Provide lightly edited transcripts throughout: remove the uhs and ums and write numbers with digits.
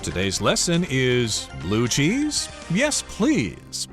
Today's lesson is blue cheese? Yes, please.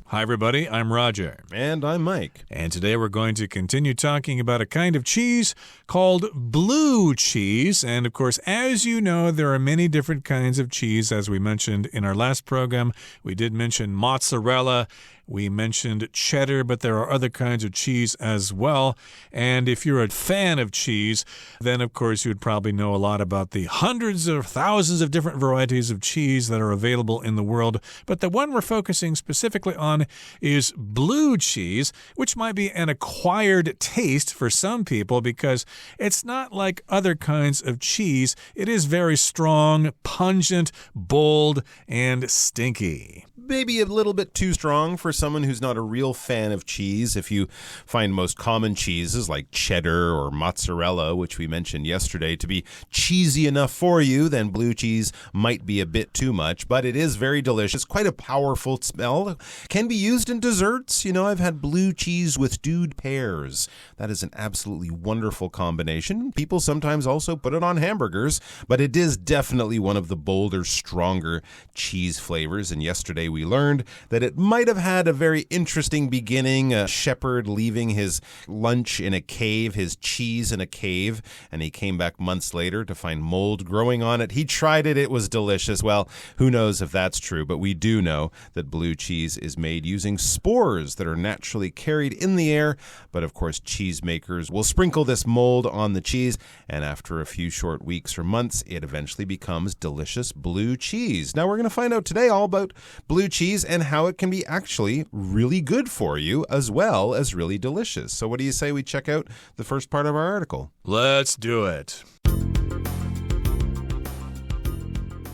Hi, everybody. I'm Roger. And I'm Mike. And today we're going to continue talking about a kind of cheese called blue cheese. And, of course, as you know, there are many different kinds of cheese. As we mentioned in our last program, we did mention mozzarella. We mentioned cheddar, but there are other kinds of cheese as well. And if you're a fan of cheese, then, of course, you would probably know a lot about the hundreds of thousands of different varieties of cheese that are available in the world. But the one we're focusing specifically on is blue cheese, which might be an acquired taste for some people because it's not like other kinds of cheese. It is very strong, pungent, bold, and stinky. Maybe a little bit too strong for someone who's not a real fan of cheese. If you find most common cheeses like cheddar or mozzarella, which we mentioned yesterday, to be cheesy enough for you, then blue cheese might be a bit too much, but it is very delicious. Quite a powerful smell. Can be used in desserts. You know, I've had blue cheese with stewed pears. That is an absolutely wonderful combination. People sometimes also put it on hamburgers, but it is definitely one of the bolder, stronger cheese flavors. And yesterday we learned that it might have had a very interesting beginning, a shepherd leaving his lunch in a cave, his cheese in a cave, and he came back months later to find mold growing on it. He tried it. It was delicious. Well, who knows if that's true, but we do know that blue cheese is made using spores that are naturally carried in the air. But of course, cheesemakers will sprinkle this mold on the cheese, and after a few short weeks or months, it eventually becomes delicious blue cheese. Now, we're going to find out today all about blue cheese and how it can be actually really good for you as well as really delicious. So what do you say we check out the first part of our article? Let's do it.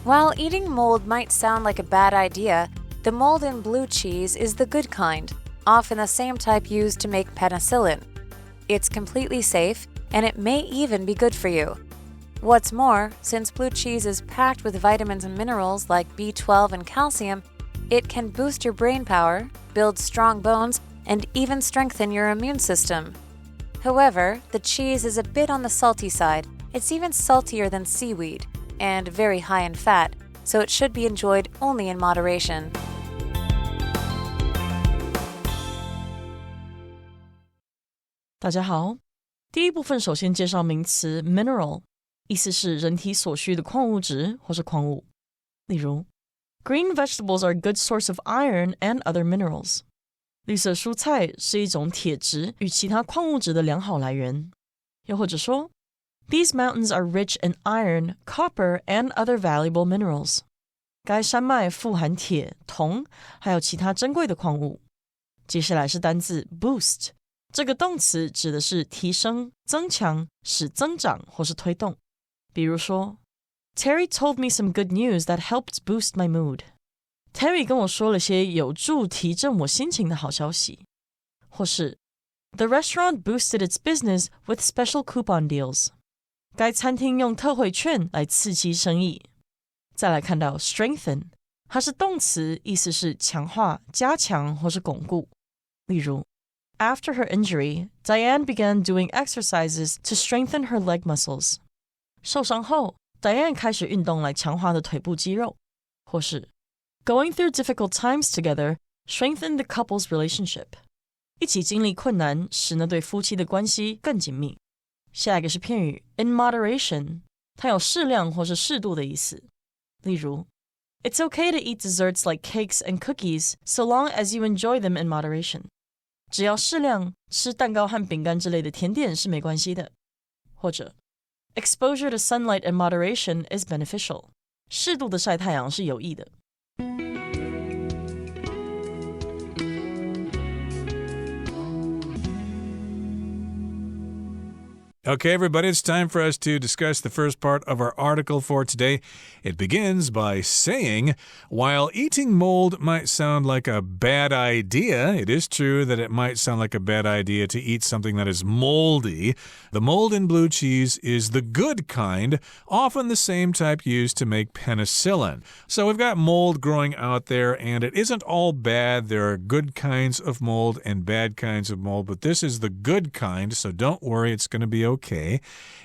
While eating mold might sound like a bad idea, the mold in blue cheese is the good kind, often the same type used to make penicillin. It's completely safe, and it may even be good for you. What's more, since blue cheese is packed with vitamins and minerals like B12 and calcium, it can boost your brain power, build strong bones, and even strengthen your immune system. However, the cheese is a bit on the salty side. It's even saltier than seaweed, and very high in fat, so it should be enjoyed only in moderation. 大家好，第一部分首先介绍名词 mineral， 意思是人体所需的矿物质或是矿物。例如Green vegetables are a good source of iron and other minerals. 绿色蔬菜是一种铁质与其他矿物质的良好来源。又或者说 These mountains are rich in iron, copper, and other valuable minerals. 该山脉富含铁、铜，还有其他珍贵的矿物。接下来是单字 boost， 这个动词指的是提升、增强、使增长或是推动。比如说Terry told me some good news that helped boost my mood. Terry 跟我说了些有助提振我心情的好消息。或是 The restaurant boosted its business with special coupon deals. 该餐厅用特惠券来刺激生意。再来看到 strengthen， 它是动词，意思是强化、加强或是巩固。例如 After her injury, Diane began doing exercises to strengthen her leg muscles. 受伤后Diane 开始运动来强化的腿部肌肉。或是 Going through difficult times together strengthened the couple's relationship. 一起经历困难使那对夫妻的关系更紧密。下一个是片语 in moderation， 它有适量或是适度的意思。例如 It's okay to eat desserts like cakes and cookies so long as you enjoy them in moderation. 只要适量，吃蛋糕和饼干之类的甜点是没关系的。或者Exposure to sunlight in moderation is beneficial. 适度的晒太阳是有益的。Okay, everybody, it's time for us to discuss the first part of our article for today. It begins by saying, while eating mold might sound like a bad idea, it is true that it might sound like a bad idea to eat something that is moldy. The mold in blue cheese is the good kind, often the same type used to make penicillin. So we've got mold growing out there, and it isn't all bad. There are good kinds of mold and bad kinds of mold, but this is the good kind, so don't worry, it's going to be okay.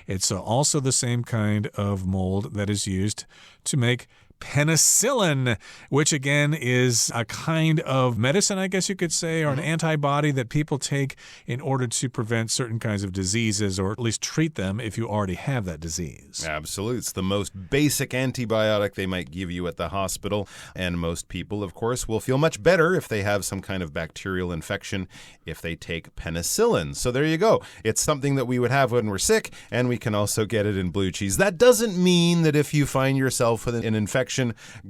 It's also the same kind of mold that is used to make penicillin, which again is a kind of medicine, I guess you could say, or an antibody that people take in order to prevent certain kinds of diseases, or at least treat them if you already have that disease. Absolutely. It's the most basic antibiotic they might give you at the hospital. And most people, of course, will feel much better if they have some kind of bacterial infection if they take penicillin. So there you go. It's something that we would have when we're sick, and we can also get it in blue cheese. That doesn't mean that if you find yourself with an infection,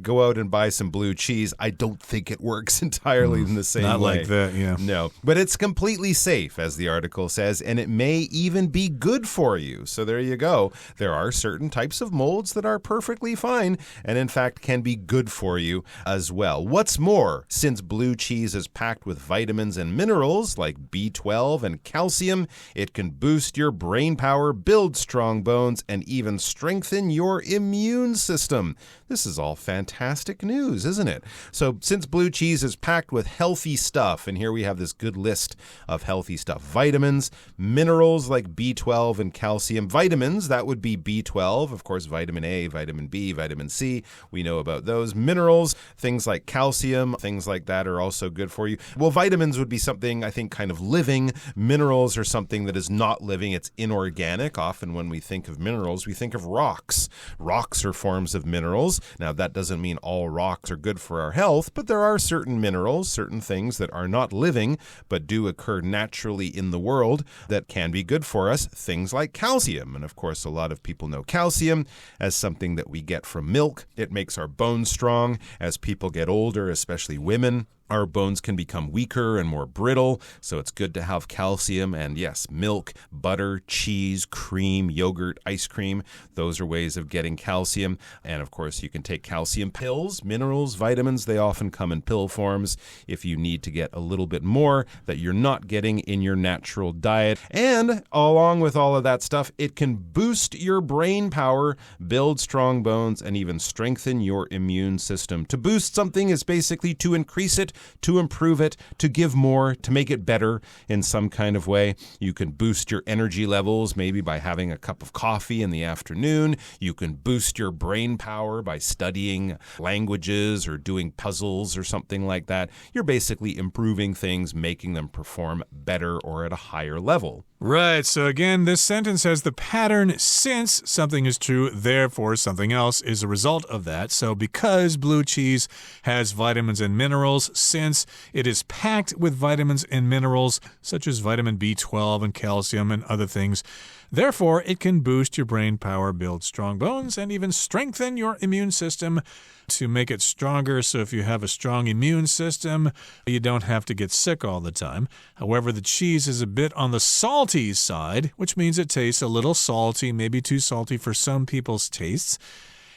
go out and buy some blue cheese. I don't think it works entirely in the same way. Not like that, yeah. No, but it's completely safe, as the article says, and it may even be good for you. So there you go. There are certain types of molds that are perfectly fine and, in fact, can be good for you as well. What's more, since blue cheese is packed with vitamins and minerals like B12 and calcium, it can boost your brain power, build strong bones, and even strengthen your immune system. This is all fantastic news, isn't it? So since blue cheese is packed with healthy stuff, and here we have this good list of healthy stuff. Vitamins, minerals like B12 and calcium. Vitamins, that would be B12, of course, vitamin A, vitamin B, vitamin C. We know about those. Minerals, things like calcium, things like that are also good for you. Well, vitamins would be something, I think, kind of living. Minerals are something that is not living. It's inorganic. Often when we think of minerals, we think of rocks. Rocks are forms of minerals. Now, that doesn't mean all rocks are good for our health, but there are certain minerals, certain things that are not living, but do occur naturally in the world that can be good for us, things like calcium. And of course, a lot of people know calcium as something that we get from milk. It makes our bones strong. As people get older, especially women, our bones can become weaker and more brittle, so it's good to have calcium. And yes, milk, butter, cheese, cream, yogurt, ice cream, those are ways of getting calcium. And of course, you can take calcium pills, minerals, vitamins. They often come in pill forms if you need to get a little bit more that you're not getting in your natural diet. And along with all of that stuff, it can boost your brain power, build strong bones, and even strengthen your immune system. To boost something is basically to increase it, to improve it, to give more, to make it better in some kind of way. You can boost your energy levels maybe by having a cup of coffee in the afternoon. You can boost your brain power by studying languages or doing puzzles or something like that. You're basically improving things, making them perform better or at a higher level. Right. So again, this sentence has the pattern since something is true, therefore something else is a result of that. So because blue cheese has vitamins and minerals, since it is packed with vitamins and minerals such as vitamin B12 and calcium and other things, therefore it can boost your brain power, build strong bones, and even strengthen your immune system to make it stronger. So if you have a strong immune system, you don't have to get sick all the time. However, the cheese is a bit on the salty side, which means it tastes a little salty, maybe too salty for some people's tastes.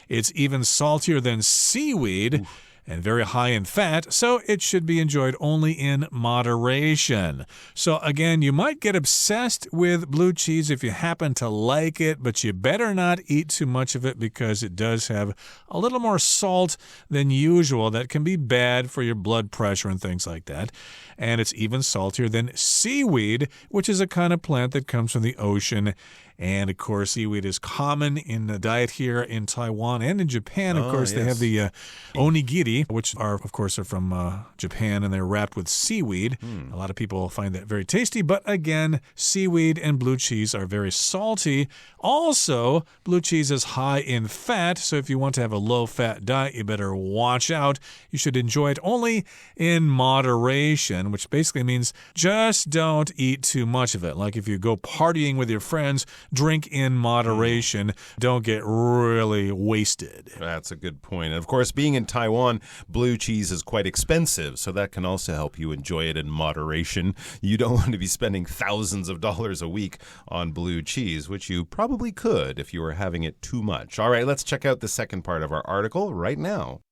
It's even saltier than seaweed. And very high in fat, so it should be enjoyed only in moderation. So again, you might get obsessed with blue cheese if you happen to like it, but you better not eat too much of it because it does have a little more salt than usual. That can be bad for your blood pressure and things like that. And it's even saltier than seaweed, which is a kind of plant that comes from the ocean. And, of course, seaweed is common in the diet here in Taiwan and in Japan. Of course, they have the onigiri, which are from Japan, and they're wrapped with seaweed. A lot of people find that very tasty. But, again, seaweed and blue cheese are very salty. Also, blue cheese is high in fat, so if you want to have a low-fat diet, you better watch out. You should enjoy it only in moderation, which basically means just don't eat too much of it. Like if you go partying with your friends, drink in moderation. Don't get really wasted. That's a good point. And of course, being in Taiwan, blue cheese is quite expensive, so that can also help you enjoy it in moderation. You don't want to be spending thousands of dollars a week on blue cheese, which you probably could if you were having it too much. All right, let's check out the second part of our article right now.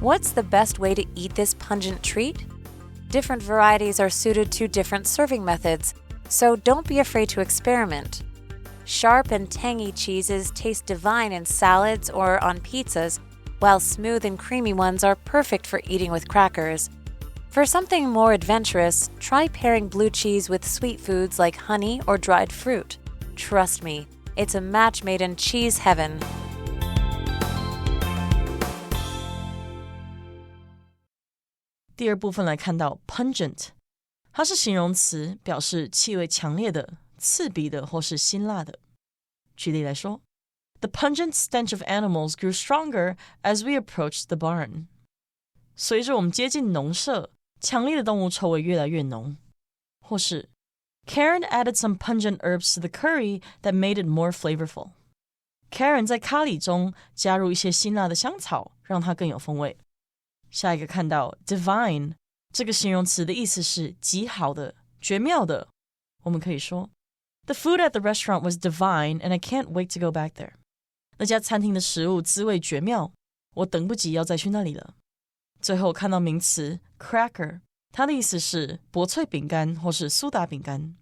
What's the best way to eat this pungent treat? Different varieties are suited to different serving methods, so don't be afraid to experiment. Sharp and tangy cheeses taste divine in salads or on pizzas, while smooth and creamy ones are perfect for eating with crackers. For something more adventurous, try pairing blue cheese with sweet foods like honey or dried fruit. Trust me, it's a match made in cheese heaven. 第二部分来看到 pungent， 它是形容词，表示气味强烈的、刺鼻的或是辛辣的。举例来说 The pungent stench of animals grew stronger as we approached the barn. 随着我们接近农舍，强烈的动物臭味越来越浓。或是 Karen added some pungent herbs to the curry that made it more flavorful. Karen 在咖喱中加入一些辛辣的香草，让它更有风味。下一个看到 divine， 这个形容词的意思是极好的、绝妙的。我们可以说 The food at the restaurant was divine and I can't wait to go back there. 那家餐厅的食物滋味绝妙，我等不及要再去那里了。最后看到名词 cracker， 它的意思是薄脆饼干或是苏打饼干。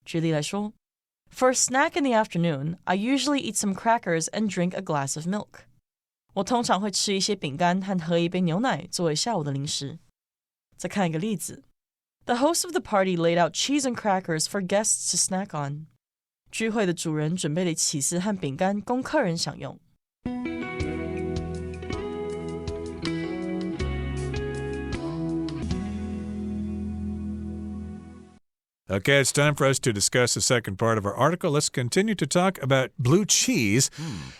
举例来说 For a snack in the afternoon, I usually eat some crackers and drink a glass of milk. 我通常会吃一些饼干和喝一杯牛奶作为下午的零食。再看一个例子 The host of the party laid out cheese and crackers for guests to snack on. 聚会的主人准备了起司和饼干供客人享用。Okay, it's time for us to discuss the second part of our article. Let's continue to talk about blue cheese.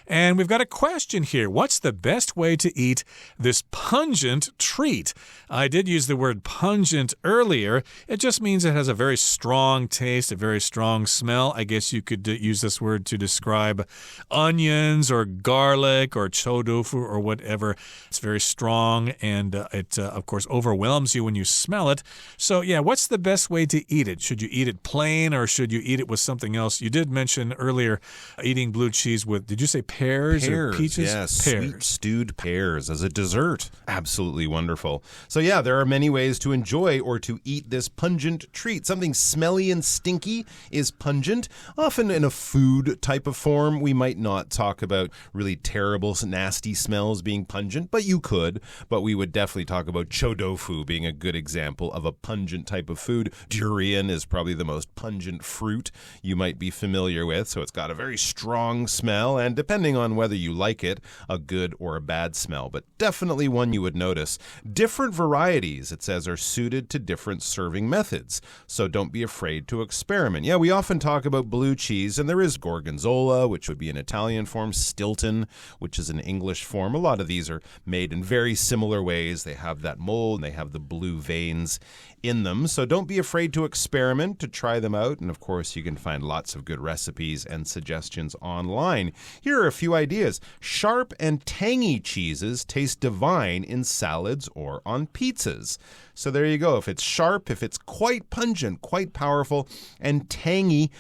And we've got a question here. What's the best way to eat this pungent treat? I did use the word pungent earlier. It just means it has a very strong taste, a very strong smell. I guess you could use this word to describe onions or garlic or chodofu or whatever. It's very strong and it, of course, overwhelms you when you smell it. So, yeah, what's the best way to eat it? Should you eat it plain or should you eat it with something else? You did mention earlier eating blue cheese with, did you say pears or peaches? Yes, pears. Sweet stewed pears as a dessert. Absolutely wonderful. So yeah, there are many ways to enjoy or to eat this pungent treat. Something smelly and stinky is pungent. Often in a food type of form, we might not talk about really terrible, nasty smells being pungent, but you could. But we would definitely talk about chodofu being a good example of a pungent type of food. Durian is probably the most pungent fruit you might be familiar with. So it's got a very strong smell and depending on whether you like it, a good or a bad smell, but definitely one you would notice. Different varieties, it says, are suited to different serving methods. So don't be afraid to experiment. Yeah, we often talk about blue cheese and there is gorgonzola, which would be an Italian form, Stilton, which is an English form. A lot of these are made in very similar ways. They have that mold and they have the blue veins in them. So don't be afraid to experiment, to try them out. And of course, you can find lots of good recipes and suggestions online. Here are a few ideas. Sharp and tangy cheeses taste divine in salads or on pizzas. So there you go. If it's sharp, if it's quite pungent, quite powerful, and tangy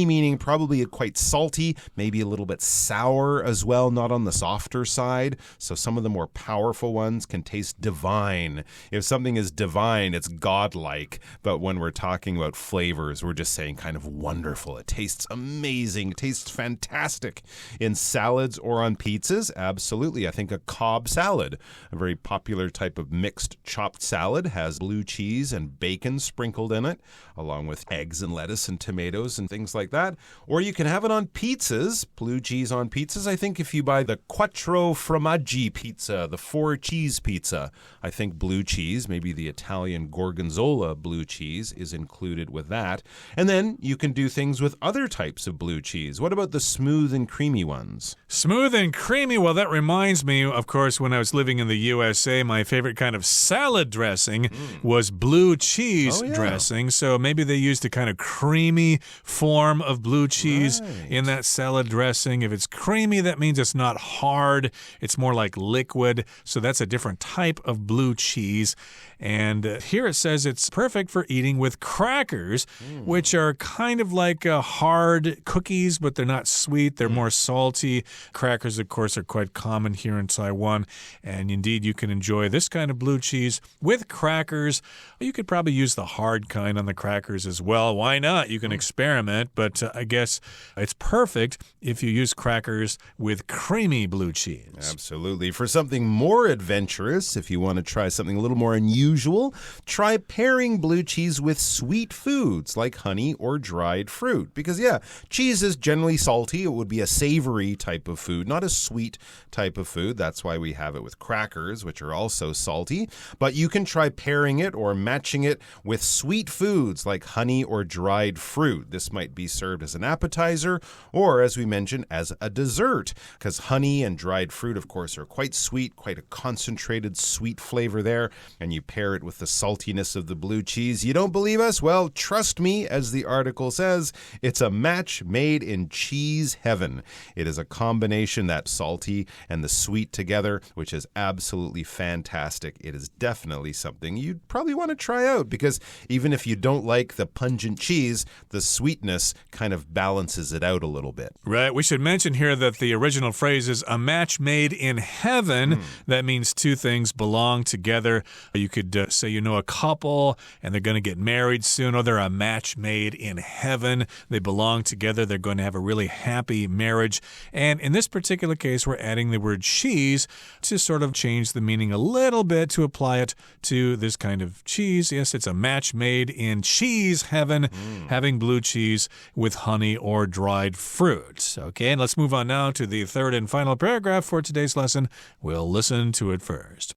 meaning probably quite salty, maybe a little bit sour as well, not on the softer side. So some of the more powerful ones can taste divine. If something is divine, it's godlike. But when we're talking about flavors, we're just saying kind of wonderful. It tastes amazing. It tastes fantastic. In salads or on pizzas, absolutely. I think a Cobb salad, a very popular type of mixed chopped salad, has blue cheese and bacon sprinkled in it, along with eggs and lettuce and tomatoes and things like that. Or you can have it on pizzas, blue cheese on pizzas. I think if you buy the quattro formaggi pizza, the 4 cheese pizza, I think blue cheese, maybe the Italian gorgonzola blue cheese is included with that. And then you can do things with other types of blue cheese. What about the smooth and creamy ones? Smooth and creamy. Well, that reminds me, of course, when I was living in the USA, my favorite kind of salad dressing was blue cheese dressing. So maybe they used a kind of creamy form of blue cheese in that salad dressing. If it's creamy, that means it's not hard. It's more like liquid. So that's a different type of blue cheese. And here it says it's perfect for eating with crackers. crackers, which are kind of like hard cookies, but they're not sweet. They're more salty. Crackers, of course, are quite common here in Taiwan. And indeed, you can enjoy this kind of blue cheese with crackers. You could probably use the hard kind on the crackers as well. Why not? You can experiment, but I guess it's perfect if you use crackers with creamy blue cheese. Absolutely. For something more adventurous, if you want to try something a little more unusual, try pairing blue cheese with sweet foods like honey or dried fruit. Because, yeah, cheese is generally salty. It would be a savory type of food, not a sweet type of food. That's why we have it with crackers, which are also salty. But you can try pairing it or matching it with sweet foods like honey or dried fruit. This might be served as an appetizer or, as we mentioned, as a dessert. Because honey and dried fruit, of course, are quite sweet, quite a concentrated sweet flavor there. And you pair it with the saltiness of the blue cheese. You don't believe us? Well, trust me, as the article says, it's a match made in cheese heaven. It is a combination, that salty and the sweet together, which is absolutely fantastic. It is definitely something you'd probably want to try out because even if you don't like the pungent cheese, the sweetness kind of balances it out a little bit. Right. We should mention here that the original phrase is a match made in heaven. That means two things belong together. You could say you know a couple and they're going to get married soon, or they're a match made in heaven. They belong together. They're going to have a really happy marriage. And in this particular case, we're adding the word cheese to sort of change the meaning a little bit to apply it to this kind of cheese. Yes, it's a match made in cheese heaven, having blue cheese with honey or dried fruit. Okay, and let's move on now to the third and final paragraph for today's lesson. We'll listen to it first.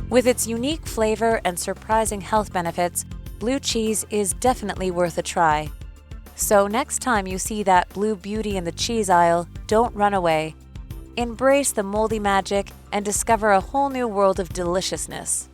With its unique flavor and surprising health benefits, blue cheese is definitely worth a try. So next time you see that blue beauty in the cheese aisle, don't run away. Embrace the moldy magic and discover a whole new world of deliciousness.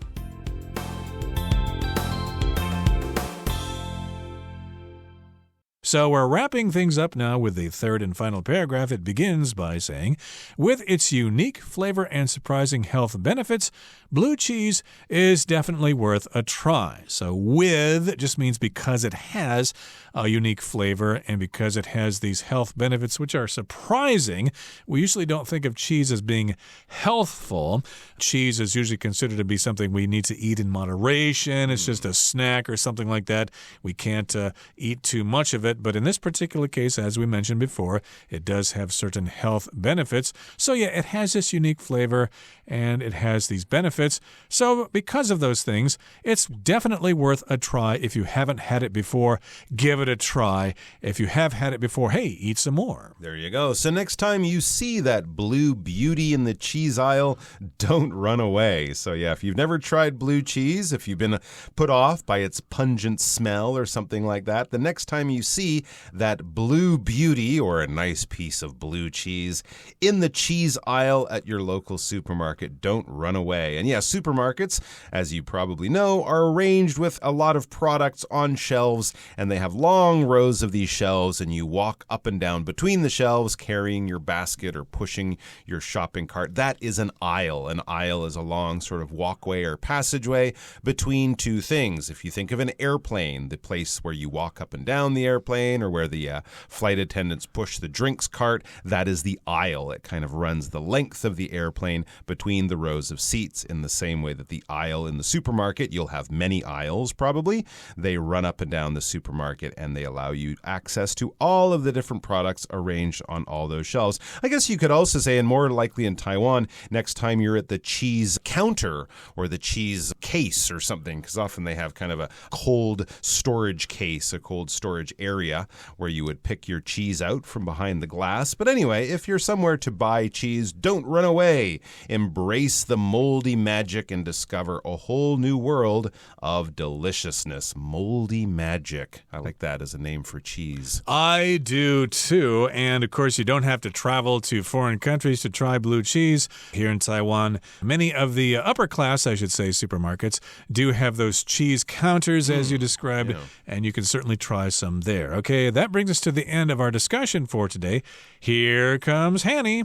So we're wrapping things up now with the third and final paragraph. It begins by saying, with its unique flavor and surprising health benefits, blue cheese is definitely worth a try. So with just means because it has a unique flavor and because it has these health benefits which are surprising. We usually don't think of cheese as being healthful. Cheese is usually considered to be something we need to eat in moderation. It's just a snack or something like that. We can't eat too much of it. But in this particular case, as we mentioned before, it does have certain health benefits. So yeah, it has this unique flavor and it has these benefits. So because of those things, it's definitely worth a try. If you haven't had it before, give it a try. If you have had it before, hey, eat some more. There you go. So next time you see that blue beauty in the cheese aisle, don't run away. So yeah, if you've never tried blue cheese, if you've been put off by its pungent smell or something like that, the next time you see that blue beauty or a nice piece of blue cheese in the cheese aisle at your local supermarket, don't run away. And yeah, supermarkets, as you probably know, are arranged with a lot of products on shelves, and they have long rows of these shelves, and you walk up and down between the shelves carrying your basket or pushing your shopping cart. That is an aisle. An aisle is a long sort of walkway or passageway between two things. If you think of an airplane, the place where you walk up and down the airplane or where the flight attendants push the drinks cart, that is the aisle. It kind of runs the length of the airplane between the rows of seats in the same way that the aisle in the supermarket, you'll have many aisles probably. They run up and down the supermarket and they allow you access to all of the different products arranged on all those shelves. I guess you could also say, and more likely in Taiwan, next time you're at the cheese counter or the cheese case or something, because often they have kind of a cold storage case, a cold storage area where you would pick your cheese out from behind the glass. But anyway, if you're somewhere to buy cheese, don't run away. Embrace the moldy magic and discover a whole new world of deliciousness. Moldy magic. I like that as a name for cheese. I do too. And of course, you don't have to travel to foreign countries to try blue cheese. Here in Taiwan, many of the upper class, I should say, supermarkets do have those cheese counters as you described, and you can certainly try some there. Okay, that brings us to the end of our discussion for today. Here comes Hanny.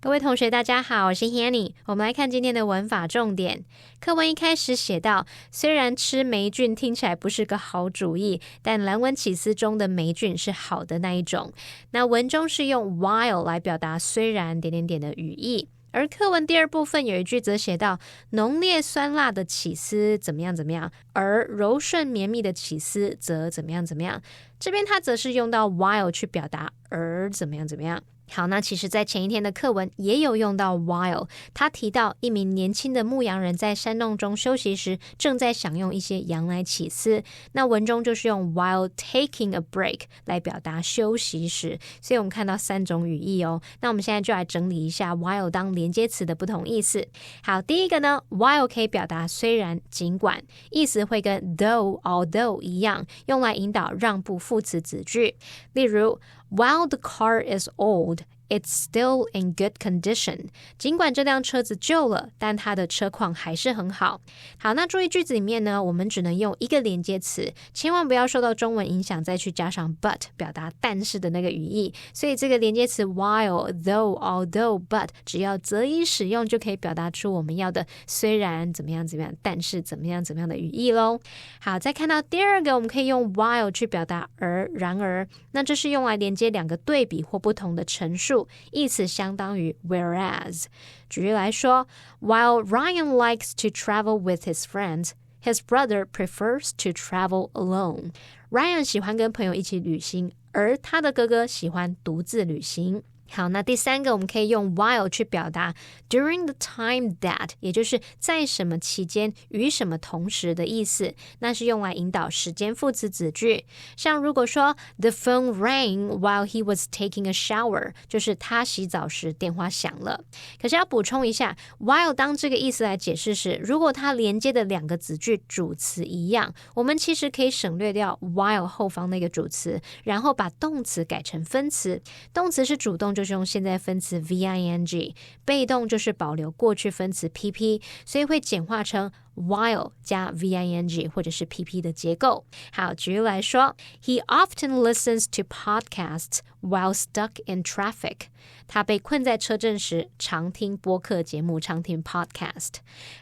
各位同学大家好，我是 Hanny。 我们来看今天的文法重点。课文一开始写到，虽然吃霉菌听起来不是个好主意，但蓝纹起司中的霉菌是好的那一种。那文中是用 while 来表达虽然的语义。而课文第二部分有一句则写到，浓烈酸辣的起司怎么样，而柔顺绵密的起司则怎么样。这边它则是用到 while 去表达而怎么样。好，那其实在前一天的课文也有用到 while， 他提到一名年轻的牧羊人在山洞中休息时正在享用一些羊奶起司，那文中就是用 while taking a break 来表达休息时，所以我们看到3种语义哦。那我们现在就来整理一下 while 当连接词的不同意思。好，第一个呢， while 可以表达虽然尽管，意思会跟 though although 一样，用来引导让步副词子句。例如While the car is old, it's still in good condition. 尽管这辆车子旧了，但它的车况还是很好。好，那注意句子里面呢，我们只能用一个连接词，千万不要受到中文影响再去加上 but 表达但是的那个语义。所以这个连接词 while, though, although, but 只要择一使用就可以表达出我们要的虽然怎么样，但是怎么样的语义咯。好，再看到第二个，我们可以用 while 去表达而然而，那这是用来连接两个对比或不同的陈述，意思相当于 whereas。 举例来说， While Ryan likes to travel with his friends, his brother prefers to travel alone. Ryan 喜欢跟朋友一起旅行，而他的哥哥喜欢独自旅行。好，那第三个我们可以用 while 去表达 during the time that， 也就是在什么期间与什么同时的意思，那是用来引导时间副词子句。像如果说 the phone rang while he was taking a shower， 就是他洗澡时电话响了。可是要补充一下， while 当这个意思来解释时，如果它连接的两个子句主词一样，我们其实可以省略掉 while 后方那个主词，然后把动词改成分词。动词是主动就是用现在分词 VING， 被动就是保留过去分词 PP， 所以会简化成 while 加 VING 或者是 PP 的结构。好，举例来说， He often listens to podcasts while stuck in traffic。 他被困在车阵时常听播客节目，常听 podcast。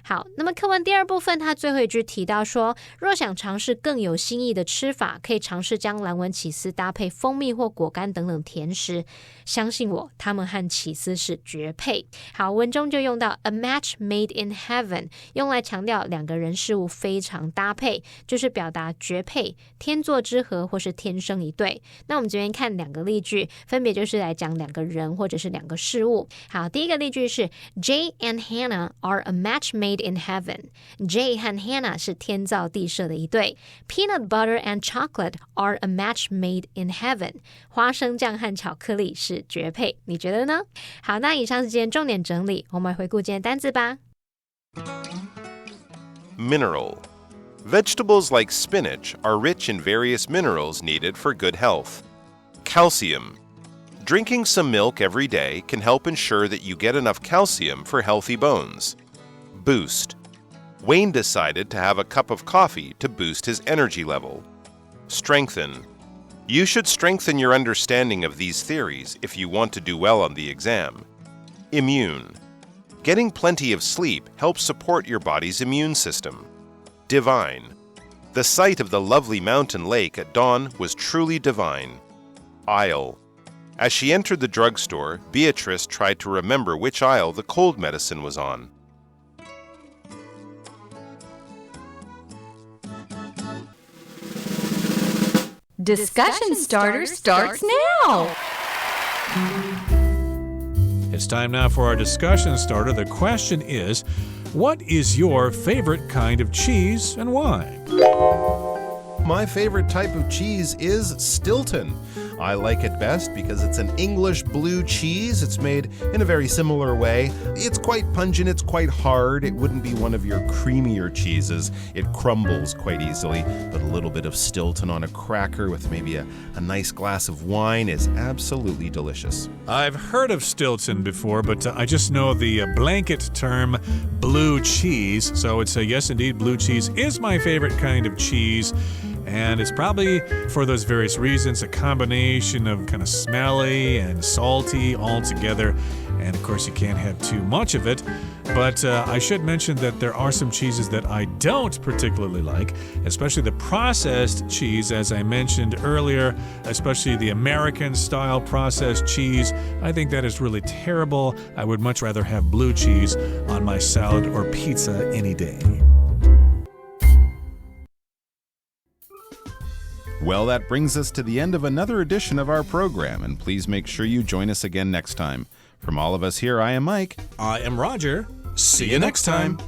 好，那么课文第二部分他最后一句提到说，若想尝试更有新意的吃法，可以尝试将蓝纹起司搭配蜂蜜或果干等等甜食，相信我，他们和起司是绝配。好，文中就用到 a match made in heaven， 用来强调两个人事物非常搭配，就是表达绝配、天作之合或是天生一对。那我们这边看两个例句，分别就是来讲两个人或者是两个事物。好，第一个例句是 Jay and Hannah are a match made in heaven。 Jay 和 Hannah 是天造地设的一对。 Peanut butter and chocolate are a match made in heaven。 花生酱和巧克力是绝配，你觉得呢？好，那以上是今天重点整理，我们来回顾今天单字吧。Mineral. Vegetables like spinach are rich in various minerals needed for good health. Calcium. Drinking some milk every day can help ensure that you get enough calcium for healthy bones. Boost. Wayne decided to have a cup of coffee to boost his energy level. Strengthen. You should strengthen your understanding of these theories if you want to do well on the exam. Immune. Getting plenty of sleep helps support your body's immune system. Divine. The sight of the lovely mountain lake at dawn was truly divine. Aisle. As she entered the drugstore, Beatrice tried to remember which aisle the cold medicine was on. Discussion Starter starts now! It's time now for our discussion starter. The question is, what is your favorite kind of cheese and why? My favorite type of cheese is Stilton. I like it best because it's an English blue cheese. It's made in a very similar way. It's quite pungent, it's quite hard. It wouldn't be one of your creamier cheeses. It crumbles quite easily, but a little bit of Stilton on a cracker with maybe a nice glass of wine is absolutely delicious. I've heard of Stilton before, but I just know the blanket term blue cheese. So it's a yes, indeed, blue cheese is my favorite kind of cheese. And it's probably, for those various reasons, a combination of kind of smelly and salty all together. And of course, you can't have too much of it. But I should mention that there are some cheeses that I don't particularly like, especially the processed cheese, as I mentioned earlier, especially the American-style processed cheese. I think that is really terrible. I would much rather have blue cheese on my salad or pizza any day. Well, that brings us to the end of another edition of our program, and please make sure you join us again next time. From all of us here, I am Mike. I am Roger. See you next time.